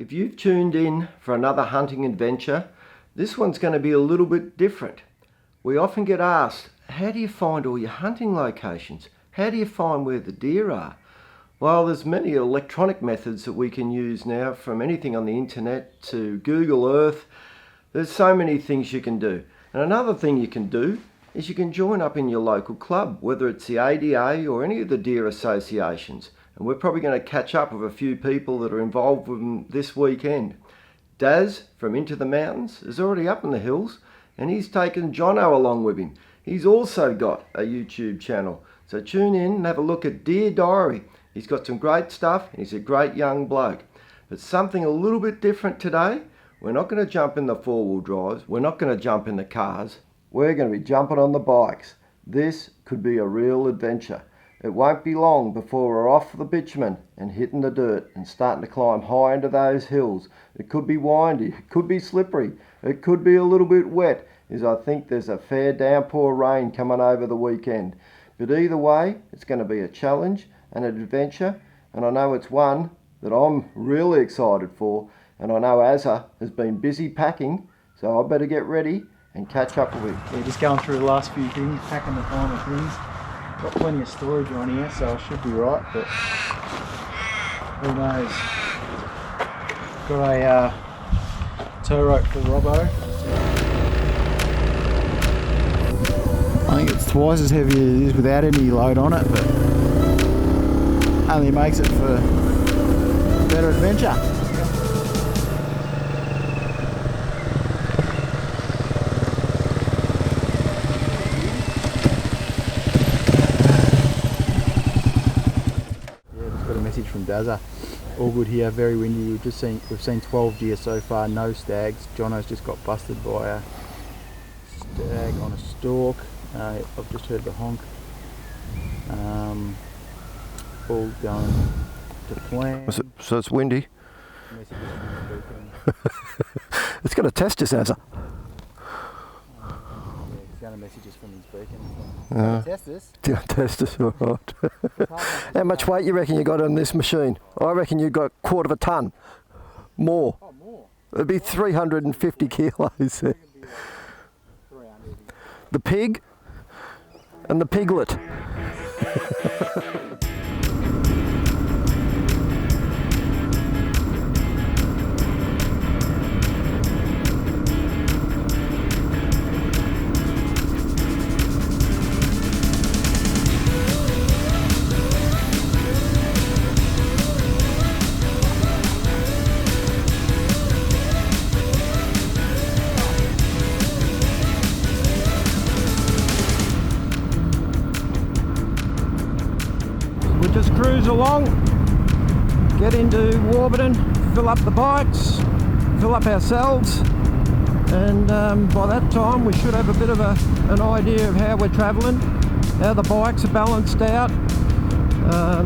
If you've tuned in for another hunting adventure, this one's going to be a little bit different. We often get asked, how do you find all your hunting locations? How do you find where the deer are? Well, there's many electronic methods that we can use now, from anything on the internet to Google Earth. There's so many things you can do. And another thing you can do is you can join up in your local club, whether it's the ADA or any of the deer associations. And we're probably going to catch up with a few people that are involved with them this weekend. Daz from Into the Mountains is already up in the hills, and he's taken Jono along with him. He's also got a YouTube channel. So tune in and have a look at Deer Diary. He's got some great stuff, and he's a great young bloke. But something a little bit different today. We're not going to jump in the four-wheel drives. We're not going to jump in the cars. We're going to be jumping on the bikes. This could be a real adventure. It won't be long before we're off the bitumen and hitting the dirt and starting to climb high into those hills. It could be windy, it could be slippery, it could be a little bit wet, as I think there's a fair downpour rain coming over the weekend. But either way, it's going to be a challenge and an adventure, and I know it's one that I'm really excited for, and I know Azza has been busy packing, so I better get ready and catch up with him. Yeah, just going through the last few things, packing the final things. Got plenty of storage on here, so I should be right, but who knows. Got a tow rope for Robbo. I think it's twice as heavy as it is without any load on it, but only makes it for better adventure. From Dazza. All good here, very windy. We've seen 12 deer so far, no stags. Jono's just got busted by a stag on a stalk. I've just heard the honk. All going to plan. So it's windy. It's going to test us, Azza. He's going to message us from his beacon. Test us? Test us, all right. How much weight you reckon you got on this machine? I reckon you got 1/4 ton. More. Oh, more? It'd be 350 kilos. The pig and the piglet. We'll just cruise along, get into Warburton, fill up the bikes, fill up ourselves, and by that time we should have a bit of an idea of how we're travelling, how the bikes are balanced out.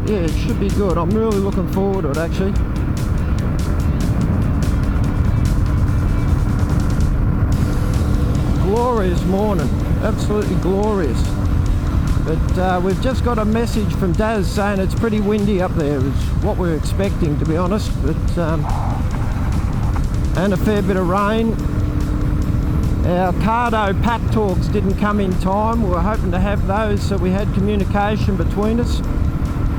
Yeah, it should be good. I'm really looking forward to it, actually. Glorious morning, absolutely glorious. But we've just got a message from Daz saying it's pretty windy up there, is what we're expecting, to be honest. But and a fair bit of rain. Our Cardo pack talks didn't come in time. We were hoping to have those so we had communication between us.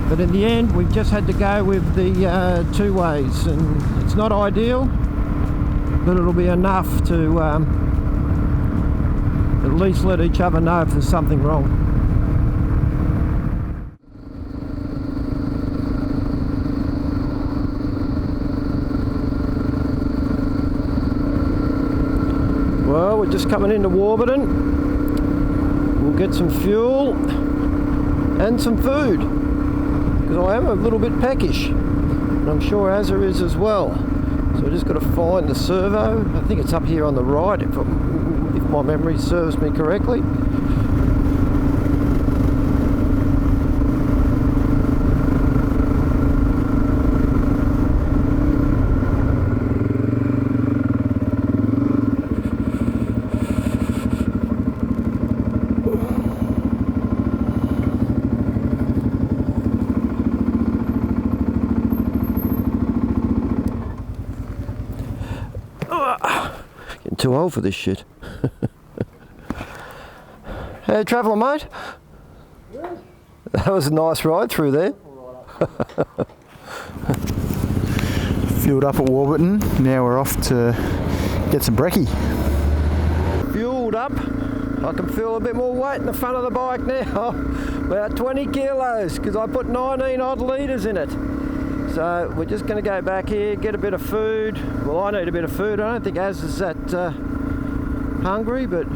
But in the end, we've just had to go with the two ways, and it's not ideal, but it'll be enough to at least let each other know if there's something wrong. Well, we're just coming into Warburton. We'll get some fuel and some food, because I am a little bit peckish, and I'm sure Azza is as well. So I just got to find the servo. I think it's up here on the right, if my memory serves me correctly. Getting too old for this shit. Hey, travelling, mate? Yeah. That was a nice ride through there. Fueled up at Warburton. Now we're off to get some brekkie. Fueled up. I can feel a bit more weight in the front of the bike now. About 20 kilos, because I put 19 odd litres in it. So we're just going to go back here, get a bit of food. Well, I need a bit of food. I don't think Az is that hungry, but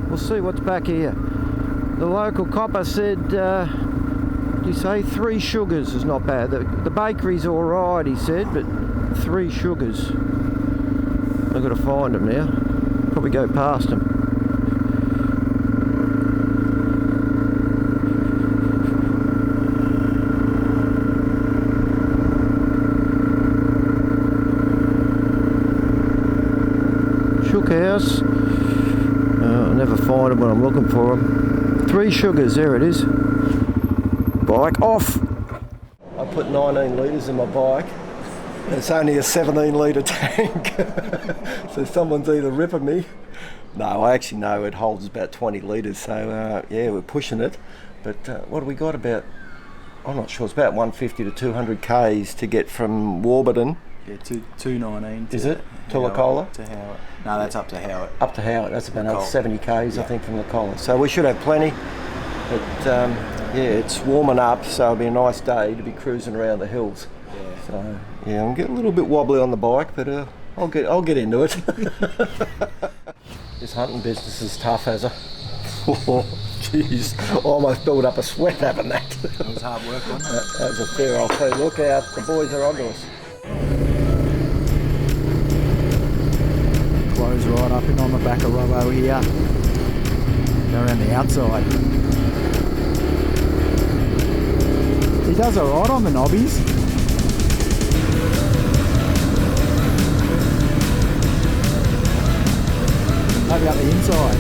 we'll see what's back here. The local copper said, you say 3 sugars is not bad. The bakery's all right, he said, but 3 sugars. I've got to find them now. Probably go past them. Shook House. I never find them when I'm looking for them. 3 sugars, there it is. Bike off. I put 19 litres in my bike. It's only a 17 litre tank. So someone's either ripping me. No, I actually know it holds about 20 litres. So yeah, we're pushing it. But what do we got about? I'm not sure. It's about 150 to 200 k's to get from Warburton. Yeah, 219. Is it? To Lacola? To Howard. No, that's up to Howard. Up to Howard. That's about another 70 k's, yeah. I think, from Lacola. So we should have plenty. But yeah, it's warming up, so it'll be a nice day to be cruising around the hills. Yeah. So yeah, I'm getting a little bit wobbly on the bike, but I'll get into it. This hunting business is tough, as a. Oh, jeez, almost built up a sweat having that. It was hard work, wasn't it? That was a fair old thing. Look out, the boys are onto us. Close right up in on the back of Robbo here. Go around the outside. He does alright on the knobbies. Maybe up the inside.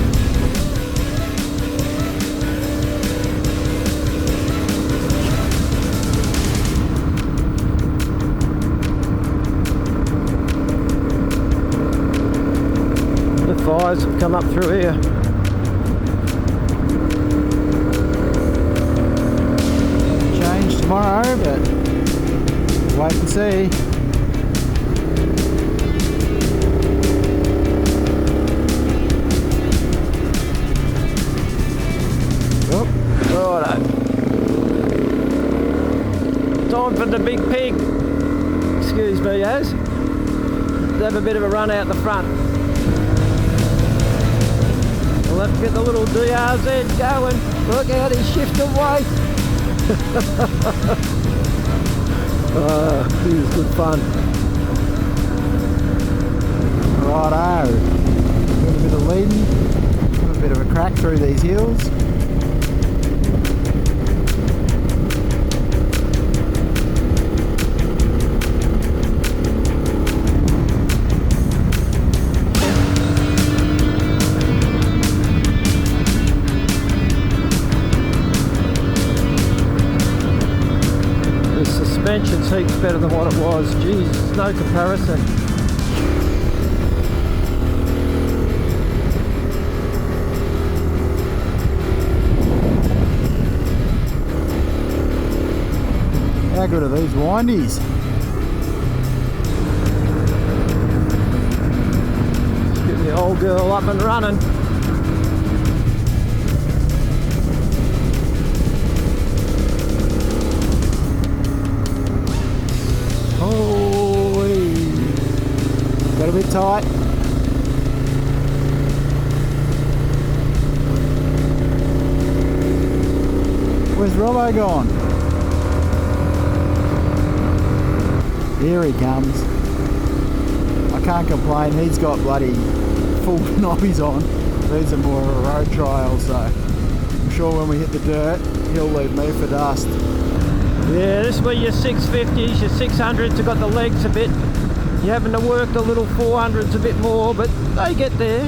The fires have come up through here. Change tomorrow, but wait and see. Oh, righto. Time for the big pig. Excuse me, Az. Let's have a bit of a run out the front. We'll have to get the little DRZ going. Look out, he's shifting weight. This is good fun. Righto. Got a bit of leading. Got a bit of a crack through these hills. Suspension's heaps better than what it was. Jeez, no comparison. How good are these windies? Let's get the old girl up and running. Got a bit tight. Where's Robbo gone? Here he comes. I can't complain, he's got bloody full knobbies on. These are more of a road trial, so I'm sure when we hit the dirt, he'll leave me for dust. Yeah, this is where your 650s, your 600s have got the legs a bit. You're having to work the little 400s a bit more, but they get there.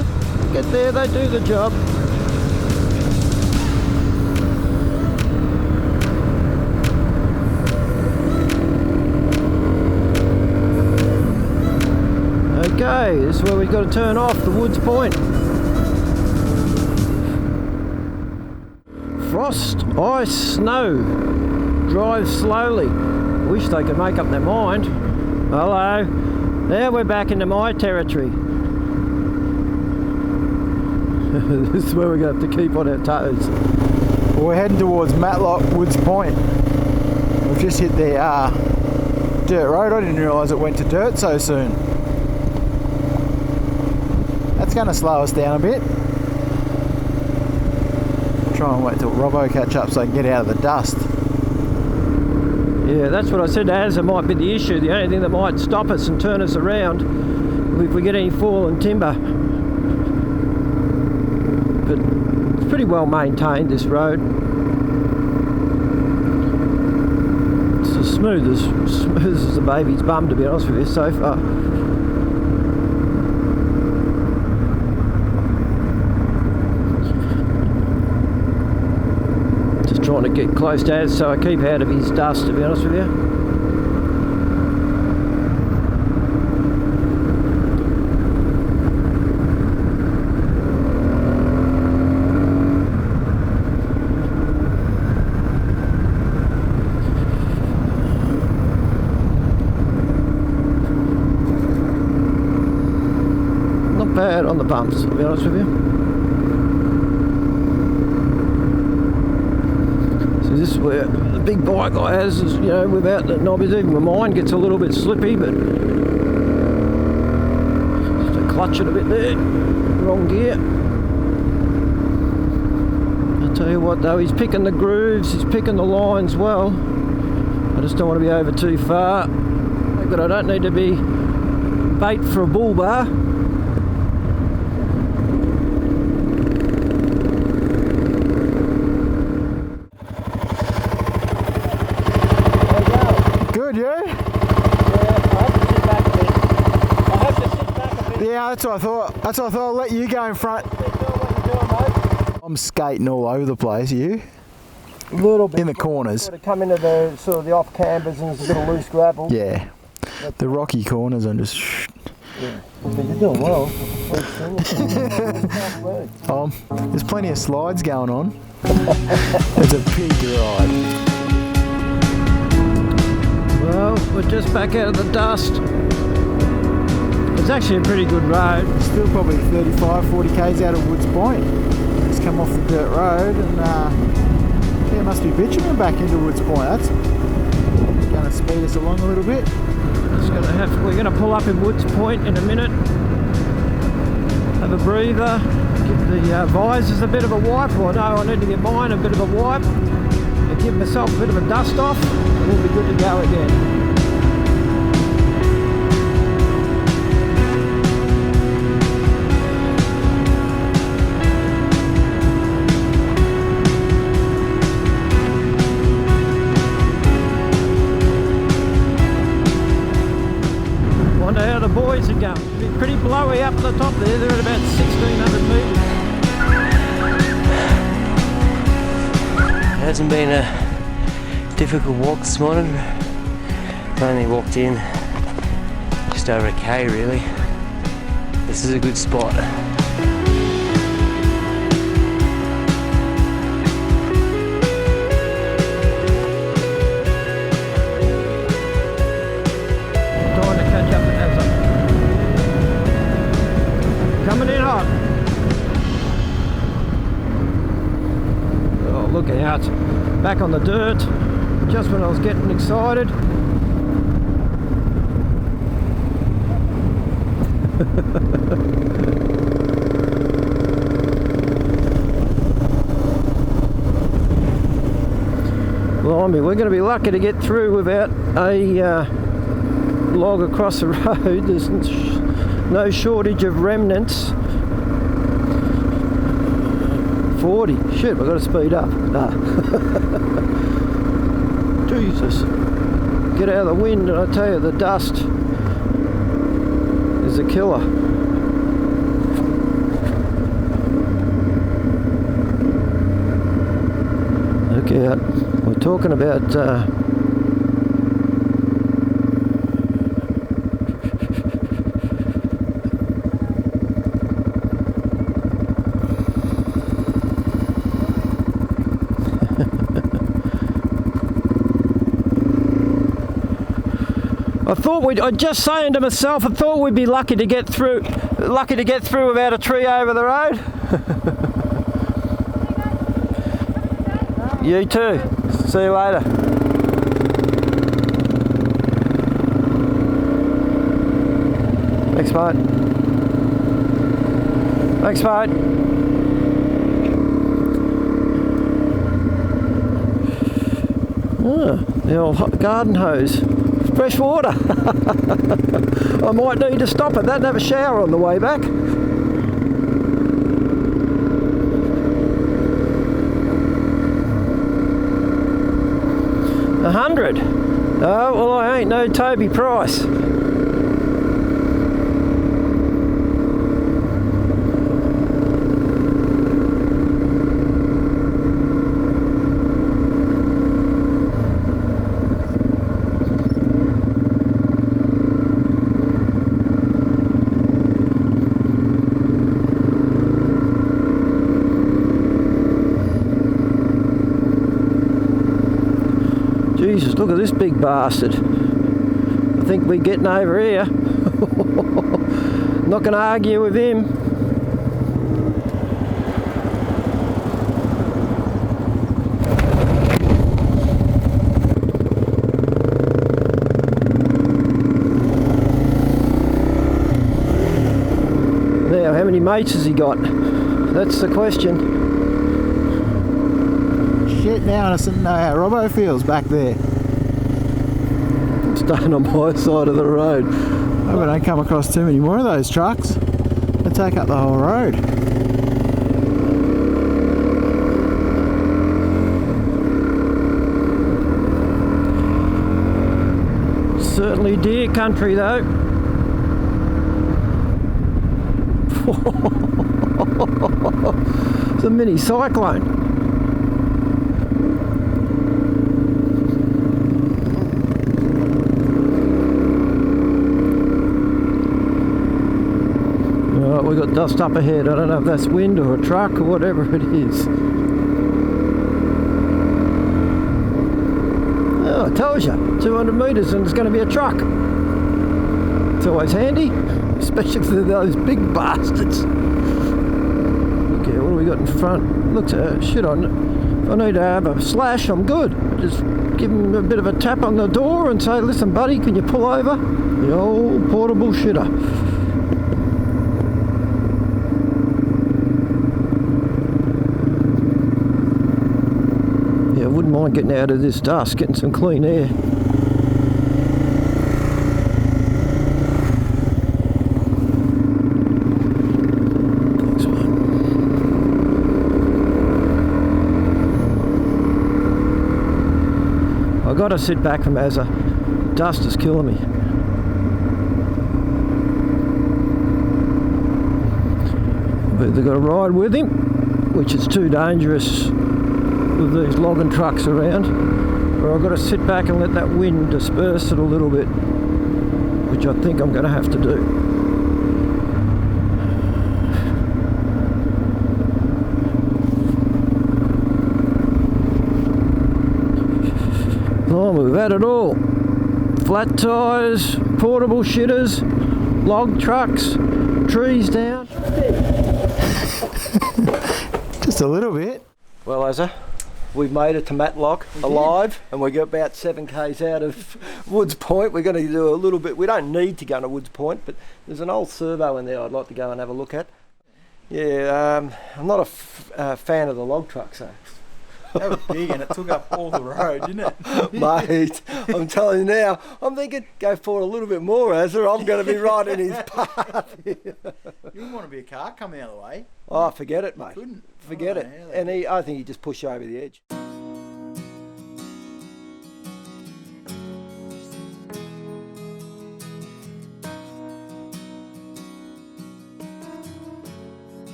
They do the job. Okay, this is where we've got to turn off the Woods Point. Frost, ice, snow. Drive slowly. Wish they could make up their mind. Hello. Now we're back into my territory. This is where we're going to have to keep on our toes. Well, we're heading towards Matlock Woods Point. We've just hit the dirt road. I didn't realise it went to dirt so soon. That's going to slow us down a bit. Try and wait till Robbo catch up so I can get out of the dust. Yeah, that's what I said to Az, it might be the issue. The only thing that might stop us and turn us around if we get any fallen timber. But it's pretty well maintained, this road. It's as smooth as a baby's bum, to be honest with you, so far. Trying to get close to Az so I keep out of his dust, to be honest with you. Not bad on the bumps, to be honest with you. This is where the big bike guy has, is, you know, without the knobbies, even mine gets a little bit slippy, but just to clutch it a bit there. Wrong gear. I'll tell you what though, he's picking the grooves, he's picking the lines well. I just don't want to be over too far, but I don't need to be bait for a bull bar. Yeah, that's what I thought. That's what I thought. I'll let you go in front. I'm skating all over the place. You? A little bit. In the corners. Sort of come into the sort of the off cambers and there's a bit of loose gravel. Yeah. The rocky corners and just. Yeah. But you're doing well. There's plenty of slides going on. It's a big ride. Well, we're just back out of the dust. It's actually a pretty good road. Still probably 35, 40 k's out of Woods Point. Just come off the dirt road and yeah, it must be bitumen back into Woods Point. That's going to speed us along a little bit. We're going to pull up in Woods Point in a minute. Have a breather. Give the visors a bit of a wipe. Well, I know I need to give mine a bit of a wipe. And give myself a bit of a dust off. And we'll be good to go again. How the boys are going. It's pretty blowy up the top there. They're at about 1,600 metres. It hasn't been a difficult walk this morning. I only walked in just over a K really. This is a good spot. Coming in hot. Oh, look out. Back on the dirt. Just when I was getting excited. Blimey, we're going to be lucky to get through without a log across the road. There's no shortage of remnants. 40. Shit, we've got to speed up. Nah. Jesus. Get out of the wind and I tell you, the dust is a killer. Look out. We're talking about I'm just saying to myself, I thought we'd be lucky to get through without a tree over the road. You too. See you later. Thanks, mate. Thanks, mate. The old garden hose. Fresh water. I might need to stop at that and have a shower on the way back. 100. Oh, well, I ain't no Toby Price. Jesus, look at this big bastard. I think we're getting over here. Not going to argue with him. Now, how many mates has he got? That's the question. Shit, now I don't know how Robbo feels back there. Staying on my side of the road. I hope I don't come across too many more of those trucks. They take up the whole road. Certainly deer country though. It's a mini cyclone. We've got dust up ahead. I don't know if that's wind or a truck or whatever it is. Oh, I told you, 200 metres and it's going to be a truck. It's always handy, especially for those big bastards. Okay, what do we got in front? Looks shit on it. If I need to have a slash, I'm good. Just give him a bit of a tap on the door and say, listen buddy, can you pull over? The old portable shitter. Wouldn't mind getting out of this dust, getting some clean air. Thanks, mate. I got to sit back from Azza. Dust is killing me. I've either got to ride with him, which is too dangerous with these logging trucks around, or I've got to sit back and let that wind disperse it a little bit, which I think I'm going to have to do. Oh, we've had it all. Flat tyres, portable shitters, log trucks, trees down. Just a little bit. Well, Azza, we've made it to Matlock alive, and we got about 7 k's out of Woods Point. We're going to do a little bit. We don't need to go to Woods Point, but there's an old servo in there I'd like to go and have a look at. Yeah, I'm not a fan of the log trucks, so. That was big and it took up all the road, didn't it? Mate, I'm telling you now, I'm thinking go forward a little bit more, Azza. I'm going to be right in his path. You wouldn't want to be a car coming out of the way. Oh, forget it, mate. Couldn't. Forget it. And I think he just pushed you over the edge.